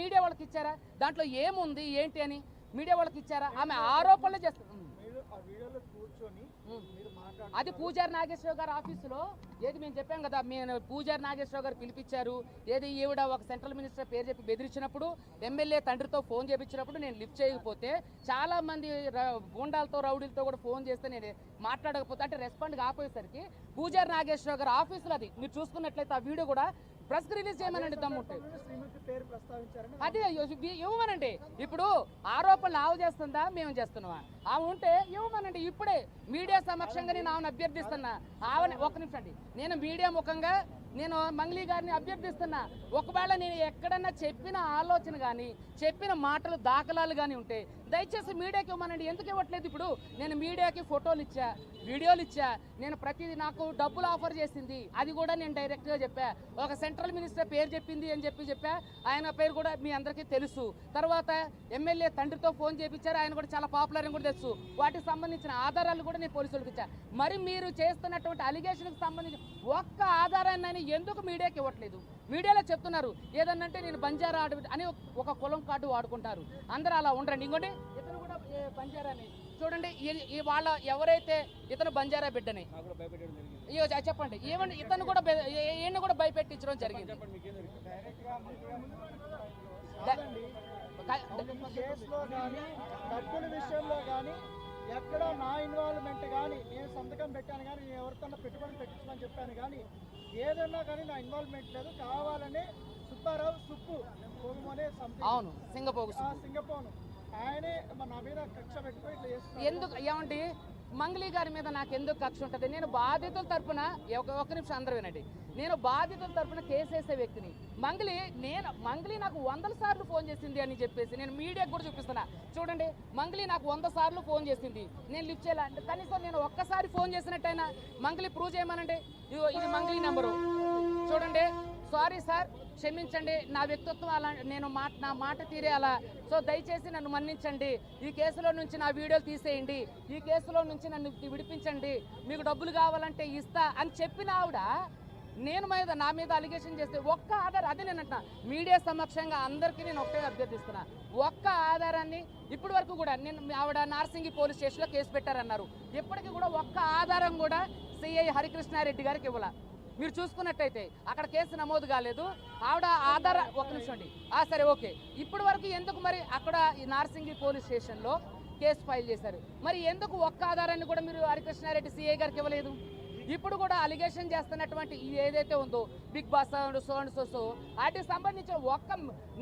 Media వాళ్ళకి ఇచ్చారా? దాంట్లో ఏముంది ఏంటి అని మీడియా వాళ్ళకి ఇచ్చారా? ఆమె ఆరోపణలు చేస్తారు. అది పూజారి నాగేశ్వరరావు గారి ఆఫీసులో ఏది మేము చెప్పాం కదా, మేము పూజారి నాగేశ్వరరావు గారు పిలిపించారు. ఏది ఈవిడ ఒక సెంట్రల్ మినిస్టర్ పేరు చెప్పి బెదిరించినప్పుడు, ఎమ్మెల్యే తండ్రితో ఫోన్ చేయించినప్పుడు నేను లిఫ్ట్ చేయకపోతే, చాలా మంది గూండాలతో రౌడీలతో కూడా ఫోన్ చేస్తే నేను మాట్లాడకపోతే, అంటే రెస్పాండ్ కాకపోయేసరికి పూజారి నాగేశ్వరరావు గారి ఆఫీసులో అది మీరు చూసుకున్నట్లయితే ఆ వీడియో కూడా ప్రెస్ రిలీజ్ చేయమనండి దమ్ముంటే. అదే ఇవ్వమనండి. ఇప్పుడు ఆరోపణలు ఆవు చేస్తుందా మేము చేస్తున్నావా? ఆమె ఉంటే ఇవ్వమనండి. ఇప్పుడే మీడియా సమక్షంగా నేను ఆమెను అభ్యర్థిస్తున్నా. ఆమె ఒక్క నిమిషం అండి, నేను మీడియా ముఖంగా నేను మంగ్లీ గారిని అభ్యర్థిస్తున్నా. ఒకవేళ నేను ఎక్కడన్నా చెప్పిన ఆలోచన కానీ చెప్పిన మాటలు దాఖలాలు కానీ ఉంటే దయచేసి మీడియాకి ఇవ్వమనండి. ఎందుకు ఇవ్వట్లేదు? ఇప్పుడు నేను మీడియాకి ఫోటోలు ఇచ్చా, వీడియోలు ఇచ్చా, నేను ప్రతిదీ నాకు డబ్బులు ఆఫర్ చేసింది అది కూడా నేను డైరెక్ట్గా చెప్పా. ఒక సెంట్రల్ మినిస్టర్ పేరు చెప్పింది అని చెప్పా. ఆయన పేరు కూడా మీ అందరికీ తెలుసు. తర్వాత ఎమ్మెల్యే తండ్రితో ఫోన్ చేయించారు, ఆయన కూడా చాలా పాపులర్ అని కూడా తెలుసు. వాటికి సంబంధించిన ఆధారాలు కూడా నేను పోలీసులకు ఇచ్చా. మరి మీరు చేస్తున్నటువంటి అలిగేషన్కి సంబంధించి ఒక్క ఆధారాన్ని ఎందుకు మీడియాకి ఇవ్వట్లేదు? మీడియాలో చెప్తున్నారు ఏదన్నంటే నేను బంజారా అని ఒక కులం కార్డు వాడుకుంటారు. అందరూ అలా ఉండరండి. ఇంకోటి ఇతను కూడా బంజారాని చూడండి, వాళ్ళ ఎవరైతే ఇతను బంజారా బిడ్డని చెప్పండి, ఏమంటే ఇతను కూడా ఈయన కూడా భయపెట్టించడం జరిగింది. ఎక్కడో నా ఇన్వాల్వ్మెంట్ కానీ, నేను సంతకం పెట్టాను కానీ, నేను ఎవరికన్నా పెట్టుబడి పెట్టించమని చెప్పాను కానీ, ఏదన్నా కానీ నా ఇన్వాల్వ్మెంట్ లేదు. కావాలని సుబ్బారావు సుప్పు అవును సింగపోను ఆయనే నా మీద కక్ష పెట్టుకొని ఇట్లా చేస్తున్నారు. ఎందుకు ఏమండి మంగ్లీ గారి మీద నాకు ఎందుకు కక్ష ఉంటుంది? నేను బాధితుల తరఫున ఒక నిమిషం అందరూ వినండి, నేను బాధితుల తరఫున కేసు వేసే వ్యక్తిని. మంగ్లీ నాకు 100 సార్లు ఫోన్ చేసింది అని చెప్పేసి నేను మీడియాకు కూడా చూపిస్తున్నా. చూడండి, మంగ్లీ నాకు 100 సార్లు ఫోన్ చేసింది, నేను లిఫ్ట్ చేయాలి. కనీసం నేను ఒక్కసారి ఫోన్ చేసినట్టయినా మంగ్లీ ప్రూవ్ చేయమనండి. ఇది మంగ్లీ నెంబరు చూడండి. సారీ సార్, క్షమించండి, నా వ్యక్తిత్వం అలా, నేను నా మాట తీరే అలా, సో దయచేసి నన్ను మన్నించండి. ఈ కేసులో నుంచి నా వీడియోలు తీసేయండి, ఈ కేసులో నుంచి నన్ను విడిపించండి, మీకు డబ్బులు కావాలంటే ఇస్తా అని చెప్పిన ఆవిడ నా మీద అలిగేషన్ చేస్తే ఒక్క ఆధారం, అదే నేను అంటున్నా మీడియా సమక్షంగా అందరికీ నేను ఒకే అభ్యర్థిస్తున్నా. ఒక్క ఆధారాన్ని ఇప్పటి వరకు కూడా ఆవిడ నార్సింగి పోలీస్ స్టేషన్లో కేసు పెట్టారన్నారు, ఇప్పటికీ కూడా ఒక్క ఆధారం కూడా సిఐ హరికృష్ణారెడ్డి గారికి ఇవ్వాల. మీరు చూసుకున్నట్టయితే అక్కడ కేసు నమోదు కాలేదు. ఆవిడ ఆధార ఒక నిమిషం అండి, సరే ఓకే, ఇప్పటి వరకు ఎందుకు మరి అక్కడ ఈ నార్సింగి పోలీస్ స్టేషన్లో కేసు ఫైల్ చేశారు? మరి ఎందుకు ఒక్క ఆధారాన్ని కూడా మీరు హరికృష్ణారెడ్డి సిఐ గారికి ఇవ్వలేదు? ఇప్పుడు కూడా అలిగేషన్ చేస్తున్నటువంటి ఏదైతే ఉందో బిగ్ బాస్ సో వాటికి సంబంధించిన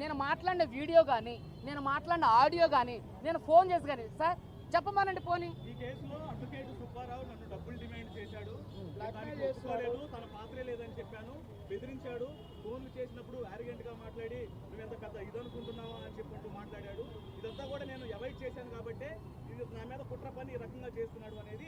నేను మాట్లాడిన వీడియో కానీ, నేను మాట్లాడిన ఆడియో కానీ, నేను ఫోన్ చేసి కానీ సార్ చెప్పమానండి. పోనీ ఈ కేసులో అడ్వకేట్ సుబ్బారావు నన్ను డబ్బులు డిమాండ్ చేశాడు, తన పాత్రే లేదని చెప్పాను, బెదిరించాడు, ఫోన్లు చేసినప్పుడు యారిగెంట్ గా మాట్లాడి నువ్వు ఎంత పెద్ద ఇదనుకుంటున్నావా అని చెప్పంటూ మాట్లాడాడు. ఇదంతా కూడా నేను అవాయిడ్ చేశాను కాబట్టి నా మీద కుట్ర పని ఈ రకంగా చేస్తున్నాడు అనేది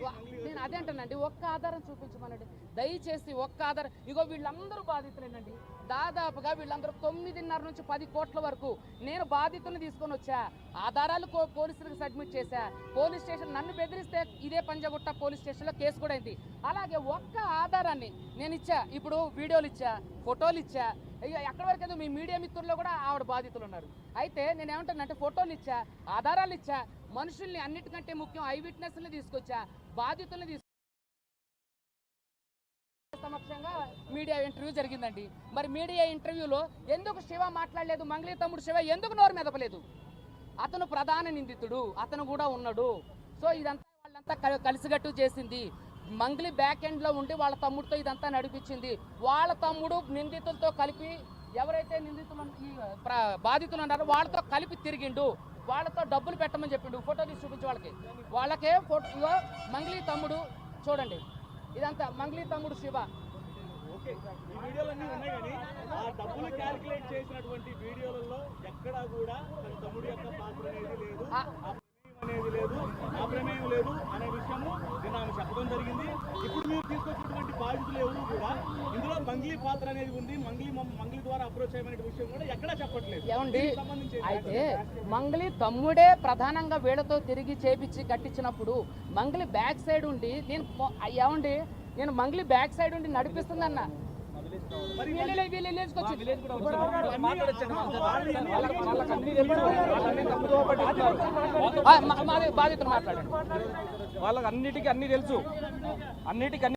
నేను అదే అంటానండి. ఒక్క ఆధారం చూపించమనండి దయచేసి, ఒక్క ఆధారం. ఇగో వీళ్ళందరూ బాధితులేనండి, దాదాపుగా వీళ్ళందరూ 9.5 నుంచి 10 కోట్ల వరకు నేను బాధితులను తీసుకొని వచ్చా. ఆధారాలు పోలీసులకు సబ్మిట్ చేశా. పోలీస్ స్టేషన్ నన్ను బెదిరిస్తే ఇదే పంజగుట్ట పోలీస్ స్టేషన్లో కేసు కూడా అయింది. అలాగే ఒక్క ఆధారాన్ని నేను ఇచ్చా, ఇప్పుడు వీడియోలు ఇచ్చా, ఫోటోలు ఇచ్చా. ఎక్కడి వరకు మీ మీడియా మిత్రుల్లో కూడా ఆవిడ బాధితులు ఉన్నారు. అయితే నేను ఏమంటానంటే ఫోటోలు ఇచ్చా, ఆధారాలు ఇచ్చా, మనుషుల్ని అన్నిటికంటే ముఖ్యం ఐ విట్నెస్ని తీసుకొచ్చా, బాధితుల్ని సమక్షంగా మీడియా ఇంటర్వ్యూ జరిగిందండి. మరి మీడియా ఇంటర్వ్యూలో ఎందుకు శివ మాట్లాడలేదు? మంగ్లీ తమ్ముడు శివ ఎందుకు నోరు మెదపలేదు? అతను ప్రధాన నిందితుడు, అతను కూడా ఉన్నాడు. సో ఇదంతా వాళ్ళంతా కలిసిగట్టు చేసింది. మంగ్లీ బ్యాక్ ఎండ్లో ఉండి వాళ్ళ తమ్ముడితో ఇదంతా నడిపించింది. వాళ్ళ తమ్ముడు నిందితులతో కలిపి ఎవరైతే బాధితులు ఉన్నారో వాళ్ళతో కలిపి తిరిగిండు, వాళ్ళతో డబ్బులు పెట్టమని చెప్పిండు. ఫోటో తీసి చూపించి వాళ్ళకే ఫోటో మంగ్లీ తమ్ముడు చూడండి, ఇదంతా మంగ్లీ తమ్ముడు శివ. ఓకే, ఈ వీడియోలన్నీ ఉన్నాయి కానీ ఆ డబ్బులు క్యాలిక్యులేట్ చేసినటువంటి వీడియోలలో ఎక్కడా కూడా తన తమ్ముడు యొక్క పాత్ర అనేది లేదు, అనేది లేదు, ఆ ప్రమేయం లేదు అనే విషయము నిన్న ఆమె చెప్పడం జరిగింది. ఇప్పుడు మీరు తీసుకొచ్చినటువంటి బాధితులు ఎవరు కూడా ఇందులో మంగ్లీ పాత్ర అనేది ఉంది, మంగ్లీ ద్వారా అప్రోచ్ అయ్యే విషయం కూడా ఎక్కడా చెప్పట్లేదు. ఏమండి, అయితే మంగ్లీ తమ్ముడే ప్రధానంగా వీళ్ళతో తిరిగి చేపించి కట్టించినప్పుడు మంగ్లీ బ్యాక్ సైడ్ ఉండి నేను మంగ్లీ బ్యాక్ సైడ్ ఉండి నడిపిస్తుందన్న బాధితులు మాట్లాడండి. వాళ్ళకి అన్నిటికీ అన్ని తెలుసు, అన్నిటికీ